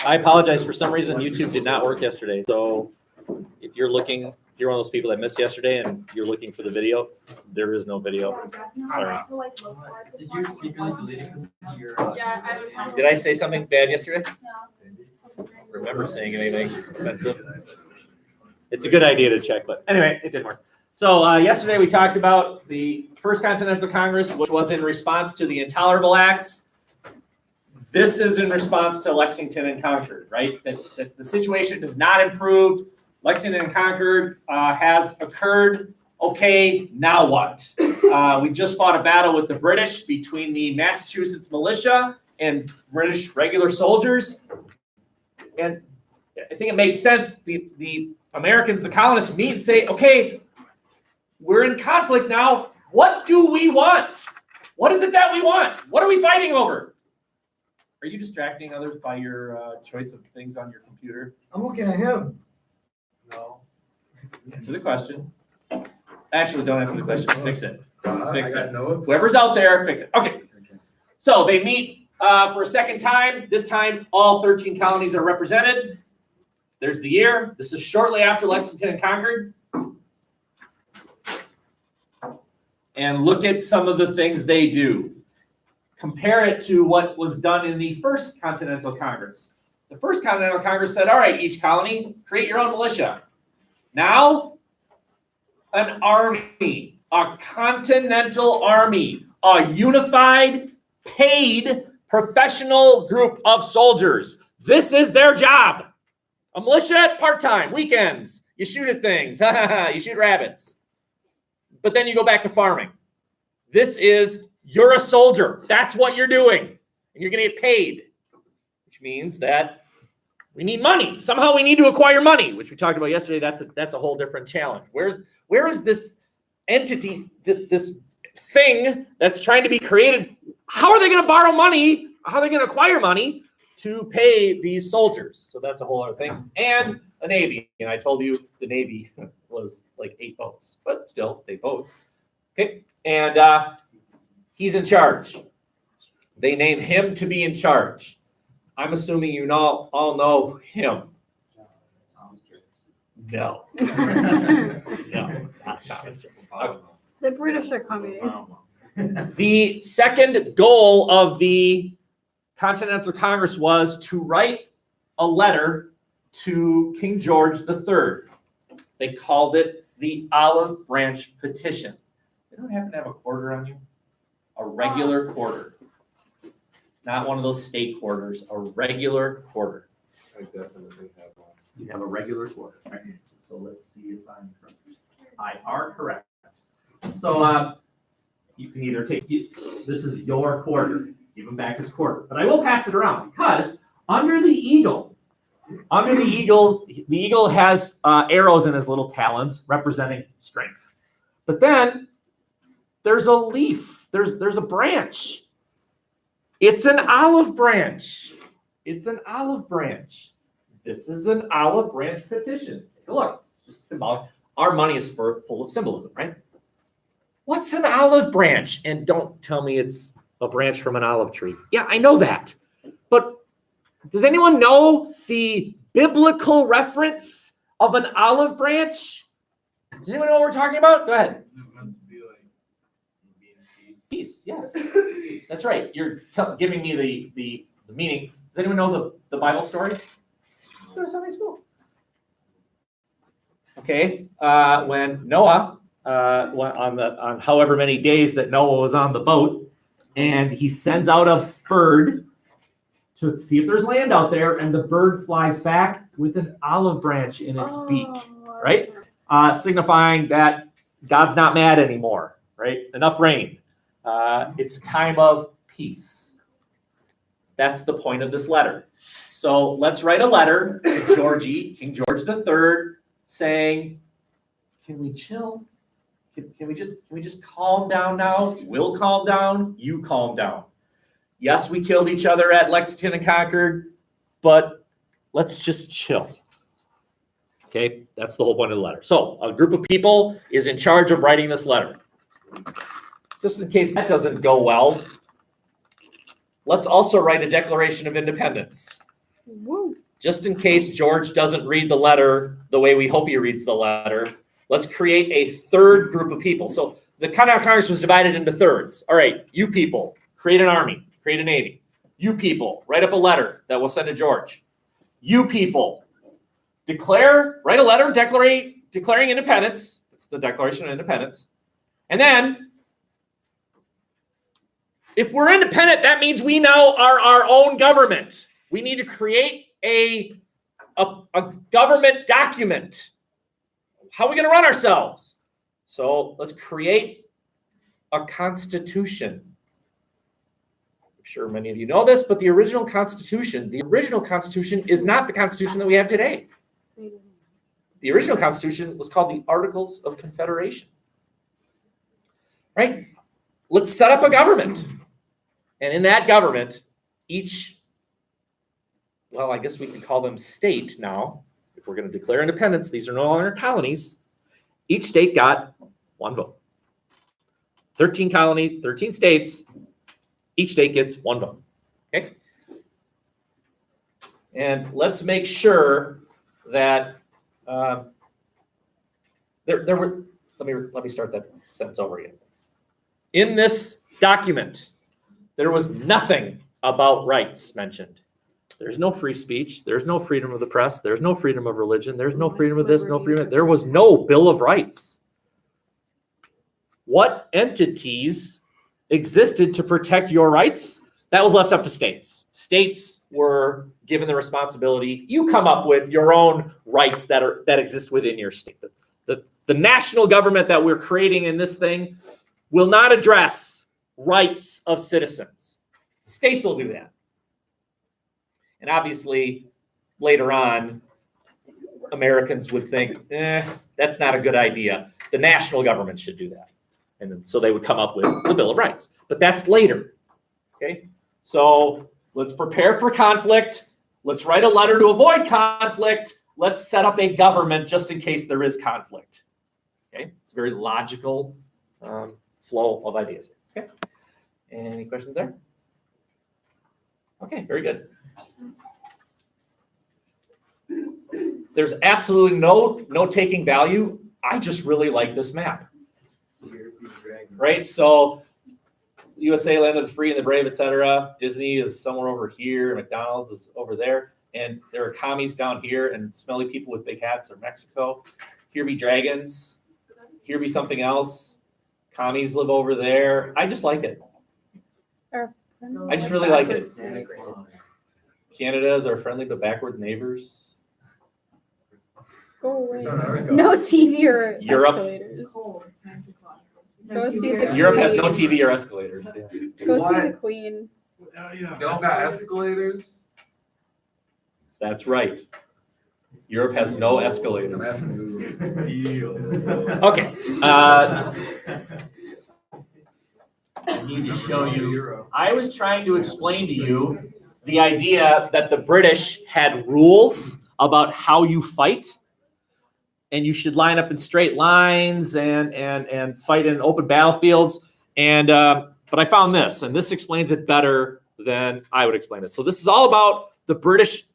I apologize. For some reason, YouTube did not work yesterday. So if you're one of those people that missed yesterday and you're looking for the video, there is no video. Sorry. Did you secretly delete it? Did I say something bad yesterday? No. Remember saying anything offensive? It's a good idea to check, but anyway, it didn't work. So yesterday we talked about the First Continental Congress, which was in response to the Intolerable Acts. This is in response to Lexington and Concord, right? That the situation has not improved. Lexington and Concord has occurred. Okay, now what? We just fought a battle with the British between the Massachusetts militia and British regular soldiers. And I think it makes sense. The Americans, the colonists meet and say, okay, we're in conflict now. What do we want? What is it that we want? What are we fighting over? Are you distracting others by your choice of things on your computer? I'm looking at him. No. Answer the question. Actually, don't answer the question. Fix it. Fix it. Notes. Whoever's out there, fix it. Okay. So they meet for a second time. This time, all 13 colonies are represented. There's the year. This is shortly after Lexington and Concord. And look at some of the things they do. Compare it to what was done in the First Continental Congress. The First Continental Congress said, all right, each colony, create your own militia. Now, an army, a continental army, a unified, paid, professional group of soldiers. This is their job. A militia, part-time, weekends. You shoot at things. You shoot rabbits. But then you go back to farming. This is, you're a soldier. That's what you're doing. And you're going to get paid. Which means that we need money. Somehow we need to acquire money, which we talked about yesterday. That's a whole different challenge. Where is this entity, this thing that's trying to be created? How are they going to borrow money? How are they going to acquire money to pay these soldiers? So that's a whole other thing. And a Navy. And I told you the Navy was like 8 boats, but still 8 boats. Okay. And he's in charge. They name him to be in charge. I'm assuming you all know him. No. No, not Thomas Jefferson. Okay. The British are coming. The second goal of the Continental Congress was to write a letter to King George III. They called it the Olive Branch Petition. They don't happen to have a quarter on you? A regular quarter. Not one of those state quarters, a regular quarter. I definitely have one. You have a regular quarter. Right. So let's see if I'm correct. I are correct. So you can either take, this is your quarter, give him back his quarter. But I will pass it around because under the eagle has arrows in his little talons representing strength. But then there's a leaf, there's a branch. It's an olive branch. It's an olive branch. This is an olive branch petition. Take a look. It's just symbolic. Our money is full of symbolism, right? What's an olive branch? And don't tell me it's a branch from an olive tree. Yeah, I know that. But does anyone know the biblical reference of an olive branch? Does anyone know what we're talking about? Go ahead. Peace, yes. That's right. You're giving me the meaning. Does anyone know the Bible story? Go to Sunday school. Okay, when Noah, on however many days that Noah was on the boat, and he sends out a bird to see if there's land out there, and the bird flies back with an olive branch in its beak, right? Signifying that God's not mad anymore, right? Enough rain. It's a time of peace. That's the point of this letter. So let's write a letter to Georgie, King George III, saying, can we chill? Can we just calm down now? We'll calm down. You calm down. Yes, we killed each other at Lexington and Concord, but let's just chill. Okay, that's the whole point of the letter. So a group of people is in charge of writing this letter. Just in case that doesn't go well, let's also write a Declaration of Independence. Woo. Just in case George doesn't read the letter the way we hope he reads the letter, let's create a third group of people. So the Continental Congress was divided into thirds. All right, you people, create an army, create a navy. You people, write up a letter that we'll send to George. You people, write a letter declaring independence. It's the Declaration of Independence. And then, if we're independent, that means we now are our own government. We need to create a government document. How are we going to run ourselves? So let's create a constitution. I'm sure many of you know this, but the original constitution is not the constitution that we have today. The original constitution was called the Articles of Confederation. Right? Let's set up a government. And in that government, I guess we could call them state now. If we're going to declare independence, these are no longer colonies. Each state got one vote. 13 colonies, 13 states. Each state gets one vote. Okay? And let's make sure that let me start that sentence over again. In this document, there was nothing about rights mentioned. There's no free speech. There's no freedom of the press. There's no freedom of religion. There's no freedom of this, no freedom. There was no Bill of Rights. What entities existed to protect your rights? That was left up to states. States were given the responsibility. You come up with your own rights that exist within your state. The national government that we're creating in this thing will not address rights of citizens. States will do that. And obviously, later on, Americans would think, that's not a good idea. The national government should do that. And then, so they would come up with the Bill of Rights. But that's later. Okay? So let's prepare for conflict. Let's write a letter to avoid conflict. Let's set up a government just in case there is conflict. Okay? It's a very logical flow of ideas. Okay? Any questions there? Okay, very good. There's absolutely no taking value. I just really like this map. Right? So USA, land of the free and the brave, etc. Disney is somewhere over here. McDonald's is over there. And there are commies down here, and smelly people with big hats are Mexico. Here be dragons. Here be something else. Commies live over there. I just like it. I just really like it. Canada is our friendly but backward neighbors. Go away. No TV or Europe. escalators. Go see the Europe has Queen. no TV or escalators. Yeah. Go see the Queen. You don't got escalators? That's right. Europe has no escalators. Deal. Okay. I need to show you. I was trying to explain to you the idea that the British had rules about how you fight, and you should line up in straight lines and fight in open battlefields. And but I found this, and this explains it better than I would explain it. So this is all about the British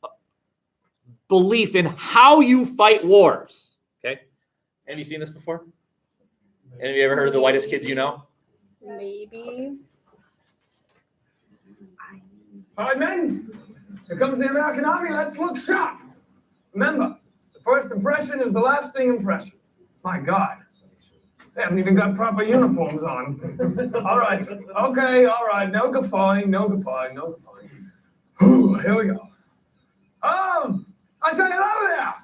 belief in how you fight wars. Okay, have you seen this before? Have you ever heard of the whitest kids you know? Maybe. All right, men. Here comes the American Army. Let's look sharp. Remember, the first impression is the lasting impression. My God. They haven't even got proper uniforms on. All right. Okay, all right. No guffawing, no guffawing, no guffawing. Whew, here we go. Oh, I say hello there.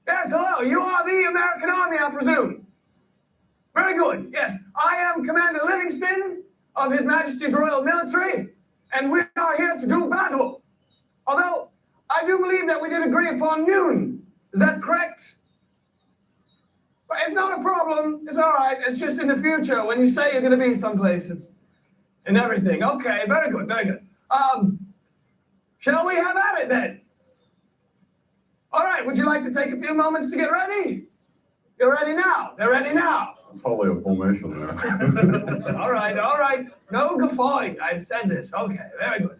Yes, hello. You are the American Army, I presume. Very good. Yes, I am Commander Livingston of His Majesty's Royal Military, and we are here to do battle. Although, I do believe that we did agree upon noon. Is that correct? But it's not a problem. It's all right. It's just in the future when you say you're going to be someplace, it's and everything. Okay, very good, very good. Shall we have at it then? All right, would you like to take a few moments to get ready? You're ready now. They're ready now. It's probably a formation there. All right. No guffawing. I said this. Okay, very good.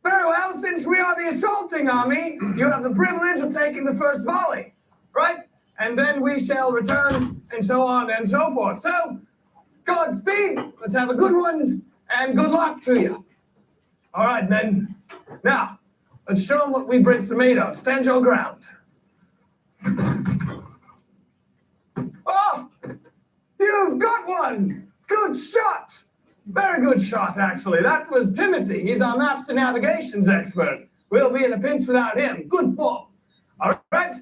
Very well, since we are the assaulting army, you have the privilege of taking the first volley, right? And then we shall return, and so on and so forth. So, Godspeed, let's have a good one, and good luck to you. All right, men. Now, let's show them what we Brits are made of. Stand your ground. Oh, you've got one. Good shot. Very good shot, actually. That was Timothy. He's our maps and navigations expert. We'll be in a pinch without him. Good form. All right.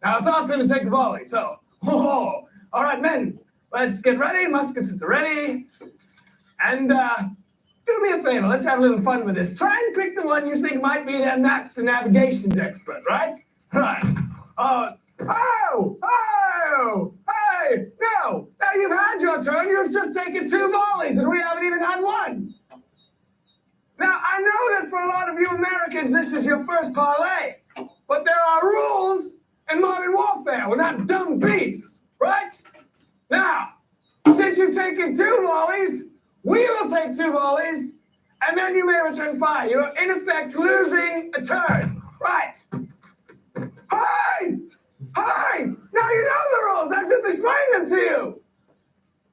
Now it's our turn to take a volley. So, all right, men. Let's get ready. Muskets at the ready. And do me a favor. Let's have a little fun with this. Try and pick the one you think might be their maps and navigations expert, right? Right. Hey, no. Now you've had your turn. You've just taken 2 volleys, and we haven't even had one. Now, I know that for a lot of you Americans, this is your first parlay. But there are rules in modern warfare. We're not dumb beasts, right? Now, since you've taken 2 volleys, we will take 2 volleys, and then you may return fire. You're, in effect, losing a turn. Right. Hi! Now you know the rules. I've just explained them to you.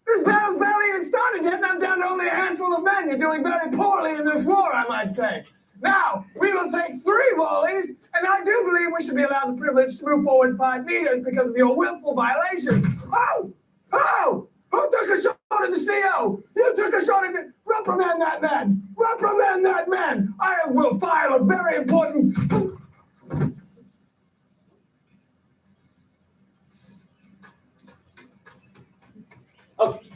This battle's barely even started yet, and I'm down to only a handful of men. You're doing very poorly in this war, I might say. Now, we will take 3 volleys, and I do believe we should be allowed the privilege to move forward 5 meters because of your willful violation. Oh! Who took a shot at the CO? You took a shot at the... Reprimand that man! Reprimand that man! I will file a very important... Okay.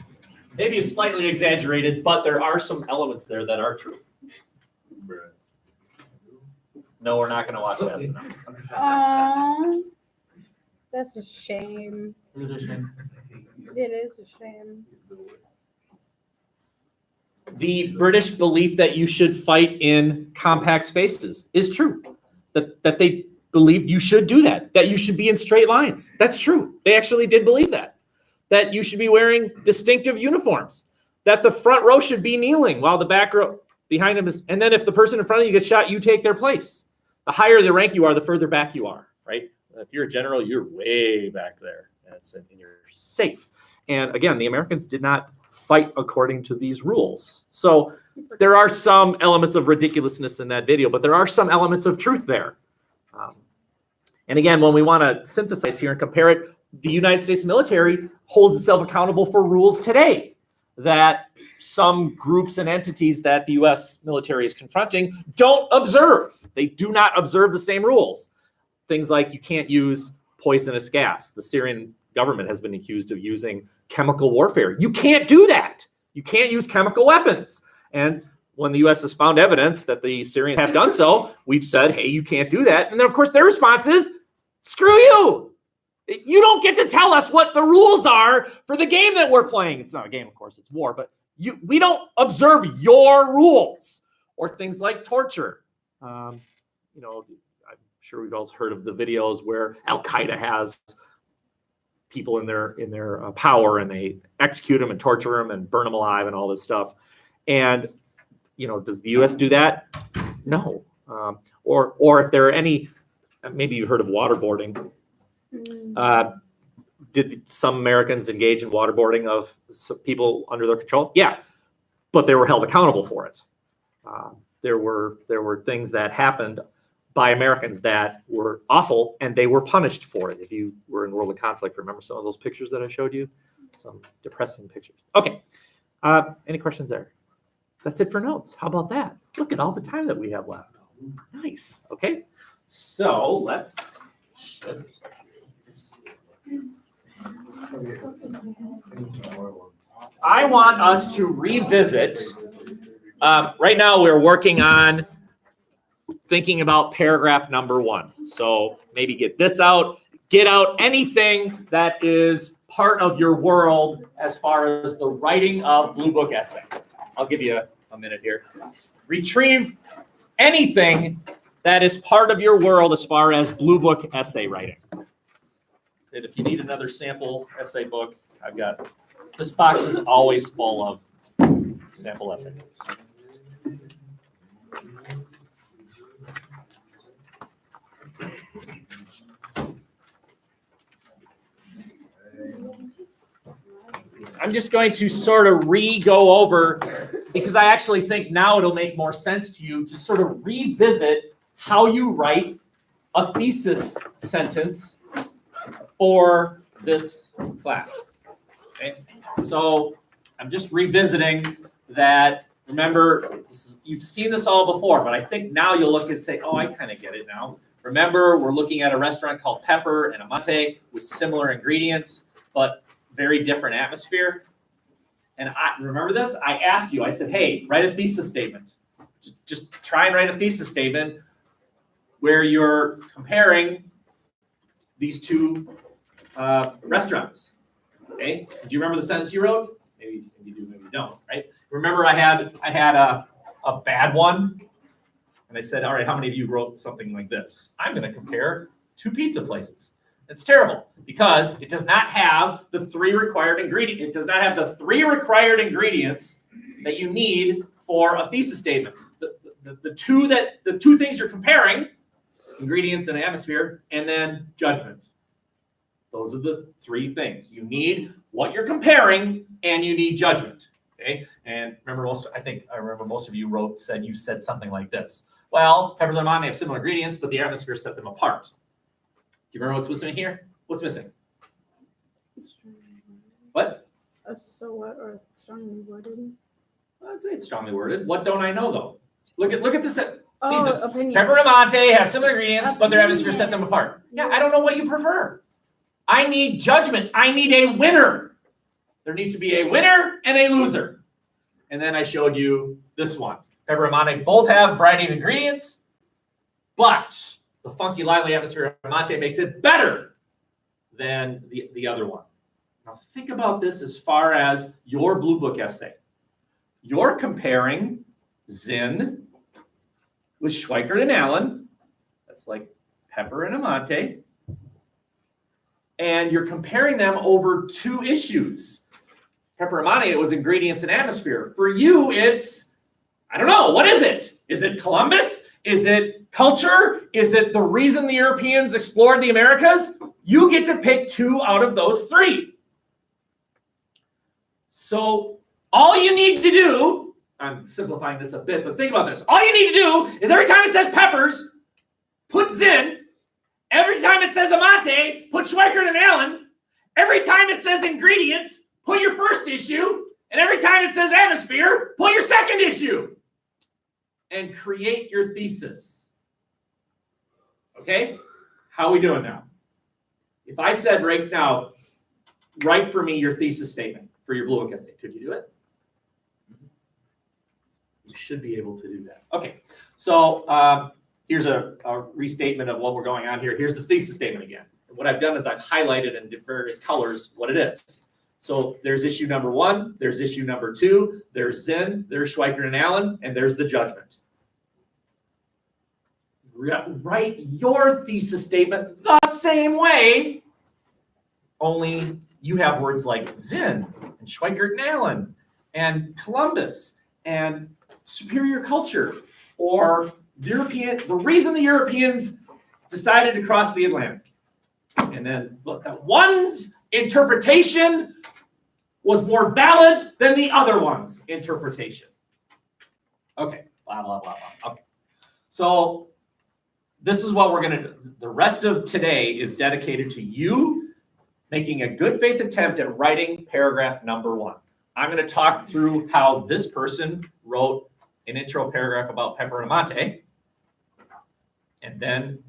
Maybe it's slightly exaggerated, but there are some elements there that are true. No, we're not going to watch that. Aww. That's a shame. It is a shame. It is a shame. The British belief that you should fight in compact spaces is true. That they believe you should do that. That you should be in straight lines. That's true. They actually did believe that. That you should be wearing distinctive uniforms. That the front row should be kneeling while the back row behind them is. And then if the person in front of you gets shot, you take their place. The higher the rank you are, the further back you are, right? If you're a general, you're way back there. And you're safe. And again, the Americans did not fight according to these rules. So there are some elements of ridiculousness in that video, but there are some elements of truth there. And again, when we want to synthesize here and compare it, the United States military holds itself accountable for rules today that some groups and entities that the U.S. military is confronting don't observe. They do not observe the same rules. Things like you can't use poisonous gas. The Syrian government has been accused of using chemical warfare. You can't do that. You can't use chemical weapons. And when the U.S. has found evidence that the Syrians have done so, we've said, hey, you can't do that. And then, of course, their response is, screw you. You don't get to tell us what the rules are for the game that we're playing. It's not a game, of course, it's war, but we don't observe your rules. Or things like torture. I'm sure we've all heard of the videos where Al-Qaeda has people in their power, and they execute them and torture them and burn them alive and all this stuff. And does the U.S. do that? No. Or if there are any, maybe you've heard of waterboarding. Did some Americans engage in waterboarding of some people under their control? Yeah, but they were held accountable for it. There were things that happened by Americans that were awful, and they were punished for it. If you were in World of Conflict, remember some of those pictures that I showed you? Some depressing pictures. Okay, any questions there? That's it for notes. How about that? Look at all the time that we have left. Nice, okay. So let's shift. I want us to revisit. Right now, we're working on thinking about paragraph number 1. So maybe get this out. Get out anything that is part of your world as far as the writing of Blue Book essay. I'll give you a minute here. Retrieve anything that is part of your world as far as Blue Book essay writing. And if you need another sample essay book, I've got, this box is always full of sample essay books. I'm just going to sort of go over, because I actually think now it'll make more sense to you, just sort of revisit how you write a thesis sentence for this class. Okay, so I'm just revisiting that. Remember, you've seen this all before, but I think now you'll look and say, oh, I kind of get it now. Remember, we're looking at a restaurant called Pepper and Amante with similar ingredients, but very different atmosphere. And I remember this, I asked you, I said, hey, write a thesis statement. Just try and write a thesis statement where you're comparing these two restaurants. Okay, do you remember the sentence you wrote? Maybe you do, maybe you don't, right? Remember I had a bad one, and I said, all right, how many of you wrote something like this? I'm gonna compare two pizza places. It's terrible because it does not have the three required ingredients. It does not have the three required ingredients that you need for a thesis statement. The two things you're comparing, ingredients and atmosphere, and then judgment. Those are the three things. You need what you're comparing, and you need judgment. Okay, and remember, I remember most of you said something like this. Well, peppers and Amante have similar ingredients, but the atmosphere set them apart. Do you remember what's missing here? What's missing? What? So what, or strongly worded? I'd say it's strongly worded. What don't I know though? Look at this thesis. Opinion. Pepper and Amante have similar ingredients, but their atmosphere set them apart. Yeah, I don't know what you prefer. I need judgment. I need a winner. There needs to be a winner and a loser. And then I showed you this one. Pepper and Amante both have a variety of ingredients, but the funky, lively atmosphere of Amante makes it better than the other one. Now think about this as far as your Blue Book essay. You're comparing Zinn with Schweikert and Allen. That's like Pepper and Amante. And you're comparing them over two issues. Pepper and Amante, it was ingredients and atmosphere. For you, it's, I don't know, what is it? Is it Columbus? Is it culture? Is it the reason the Europeans explored the Americas? You get to pick two out of those three. So all you need to do, I'm simplifying this a bit, but think about this. All you need to do is every time it says peppers, put Zinn. Every time it says Amante, put Schweikert and Allen. Every time it says ingredients, put your first issue. And every time it says atmosphere, put your second issue. And create your thesis. Okay? How are we doing now? If I said right now, write for me your thesis statement for your Blue Book essay, could you do it? You should be able to do that. Okay, so here's a restatement of what we're going on here. Here's the thesis statement again. And what I've done is I've highlighted in various colors what it is. So there's issue number 1, there's issue number 2, there's Zinn, there's Schweikert and Allen, and there's the judgment. Write your thesis statement the same way, only you have words like Zinn and Schweikert and Allen and Columbus and superior culture, or the reason the Europeans decided to cross the Atlantic. And then look, that one's interpretation was more valid than the other one's interpretation. Okay, blah, blah, blah, blah. Okay. So this is what we're going to do. The rest of today is dedicated to you making a good faith attempt at writing paragraph number 1. I'm going to talk through how this person wrote an intro paragraph about Pepper and Amante. And then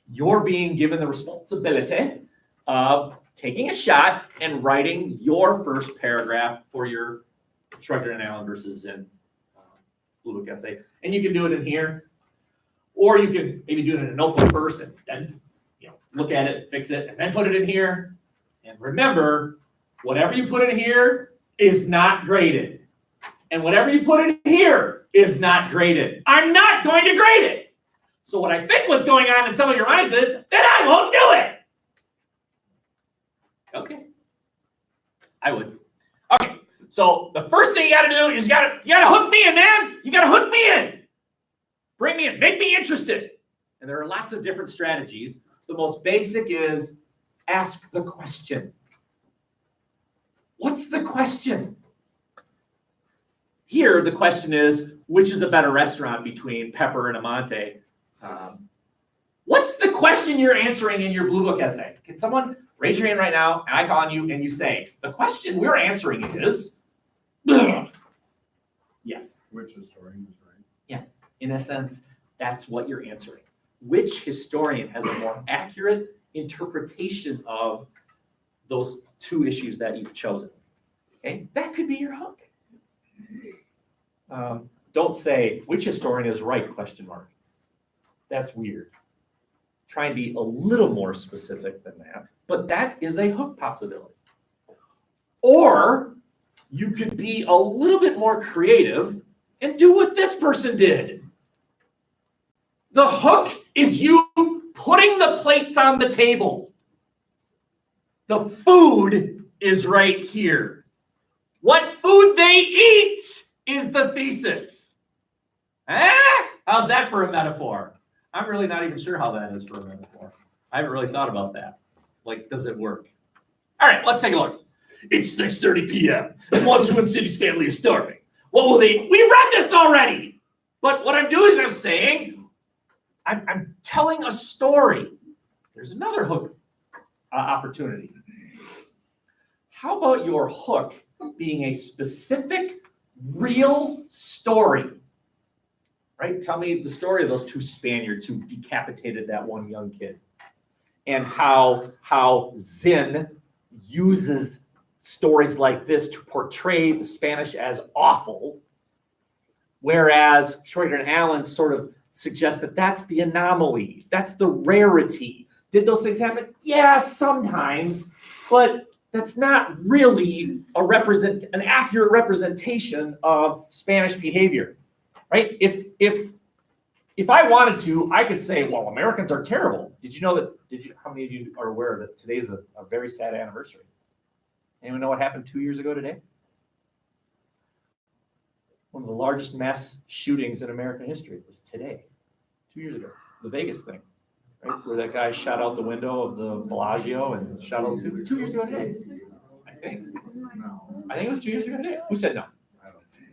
you're being given the responsibility of taking a shot and writing your first paragraph for your Schweikert and Allen versus Zinn Blue Book essay. And you can do it in here, or you can maybe do it in a notebook first and then look at it, fix it, and then put it in here. And remember, whatever you put in here is not graded. And whatever you put in here is not graded. I'm not going to grade it. So what I think what's going on in some of your minds is that I won't do it. Okay. I would. Okay. So the first thing you got to do is you got to hook me in, man. You got to hook me in. Bring me in. Make me interested. And there are lots of different strategies. The most basic is ask the question. What's the question? Here, the question is, which is a better restaurant between Pepper and Amante? What's the question you're answering in your Blue Book essay? Can someone raise your hand right now, and I call on you, and you say, the question we're answering is, yes. Which historian is right? In a sense, that's what you're answering. Which historian has a more accurate interpretation of those two issues that you've chosen? Okay, that could be your hook. Don't say, which historian is right, question mark. That's weird. Try and be a little more specific than that, but that is a hook possibility. Or you could be a little bit more creative and do what this person did. The hook is you putting the plates on the table. The food is right here. What food they eat is the thesis. How's that for a metaphor? I'm really not even sure how that is for a metaphor. I haven't really thought about that. Like, does it work? All right, let's take a look. It's 6:30 p.m. and one Twin Cities family is starving. What will they eat? We read this already. But what I'm doing is I'm saying, I'm telling a story. There's another hook opportunity. How about your hook being a specific, real story? Right? Tell me the story of those two Spaniards who decapitated that one young kid. And how Zinn uses stories like this to portray the Spanish as awful, whereas Schweiger and Allen sort of suggest that that's the anomaly, that's the rarity. Did those things happen? Yeah, sometimes, but that's not really an accurate representation of Spanish behavior, right? If I wanted to, I could say, well, Americans are terrible. Did you know that? How many of you are aware that today is a very sad anniversary? Anyone know what happened 2 years ago today? One of the largest mass shootings in American history was today, 2 years ago. The Vegas thing, right? Where that guy shot out the window of the Bellagio and shot out 2 years ago today. I think it was 2 years ago today. Who said no?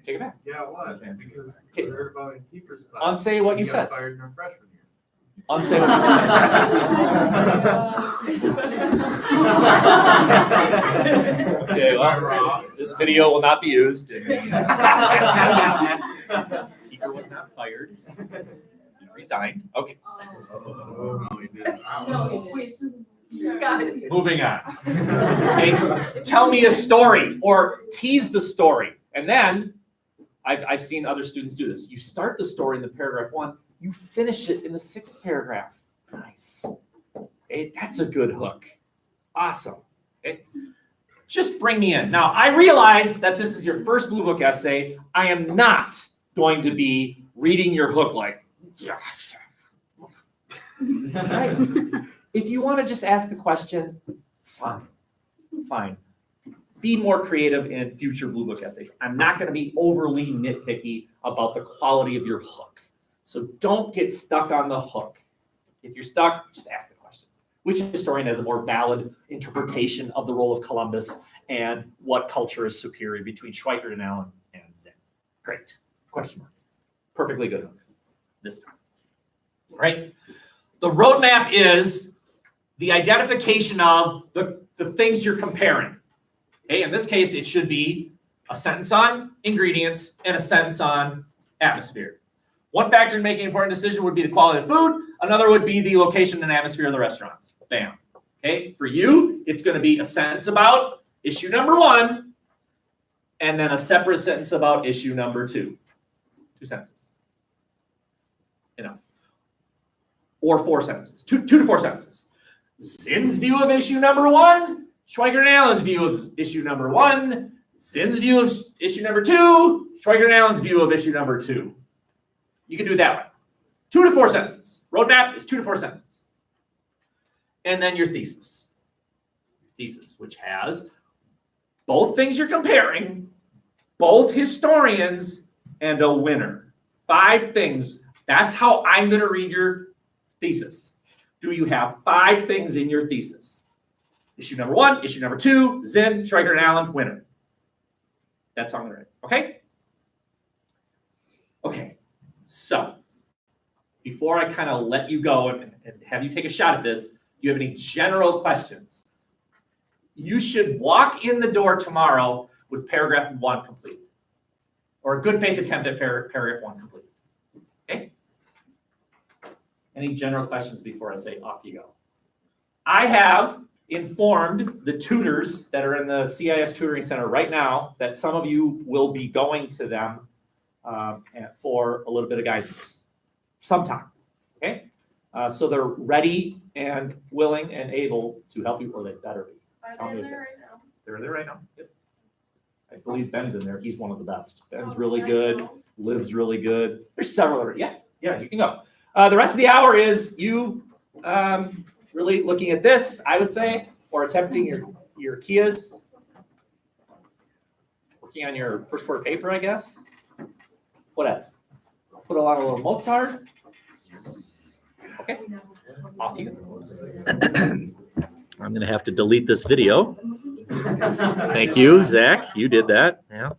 Take it back. Yeah, it was, because we heard about it in Keeper's Class. Unsay what you He said. got fired in our freshman year. Unsay what you said. Okay, well, this video will not be used. Keeper was not fired. He resigned. Okay. Oh, no, he didn't. Moving on. Okay. Tell me a story or tease the story. And then I've seen other students do this. You start the story in the paragraph 1, you finish it in the 6th paragraph. Nice. Okay, that's a good hook. Awesome. Okay. Just bring me in. Now, I realize that this is your first Blue Book essay. I am not going to be reading your hook like, yes. Right. If you want to just ask the question, fine. Be more creative in future Blue Book essays. I'm not going to be overly nitpicky about the quality of your hook. So don't get stuck on the hook. If you're stuck, just ask the question. Which historian has a more valid interpretation of the role of Columbus and what culture is superior between Schweikart and Allen and Zinn? Great. Question mark. Perfectly good hook this time. Right? The roadmap is the identification of the things you're comparing. Okay, in this case, it should be a sentence on ingredients and a sentence on atmosphere. One factor in making an important decision would be the quality of food. Another would be the location and atmosphere of the restaurants. Bam. Okay, for you, it's going to be a sentence about issue number 1, and then a separate sentence about issue number 2. 2 sentences. Enough. Or 4 sentences. 2 to 4 sentences. Zinn's view of issue number 1. Schweikart and Allen's view of issue number 1, Zinn's view of issue number 2, Schweikart and Allen's view of issue number 2. You can do it that way. 2 to 4 sentences. Roadmap is 2 to 4 sentences. And then your thesis. Thesis, which has both things you're comparing, both historians, and a winner. 5 things. That's how I'm going to read your thesis. Do you have 5 things in your thesis? Issue number 1, issue number 2, Zinn, Schreiker, and Allen, winner. That's how I'm gonna write. Okay? Okay, so before I kind of let you go and have you take a shot at this, do you have any general questions? You should walk in the door tomorrow with paragraph 1 complete, or a good faith attempt at paragraph 1 complete. Okay? Any general questions before I say off you go? I have informed the tutors that are in the CIS tutoring center right now that some of you will be going to them for a little bit of guidance sometime. Okay? So they're ready and willing and able to help you, or they better be. Are they there right now? They're there right now. Yep. I believe Ben's in there. He's one of the best. Ben's Oh, really I good. know. Liv's really good. There's several other. Yeah, you can go. The rest of the hour is you really looking at this, I would say, or attempting your CIS, working on your first quarter paper, I guess. Whatever. Put a little Mozart. Okay, off you go. I'm gonna have to delete this video. Thank you, Zach. You did that. Yeah.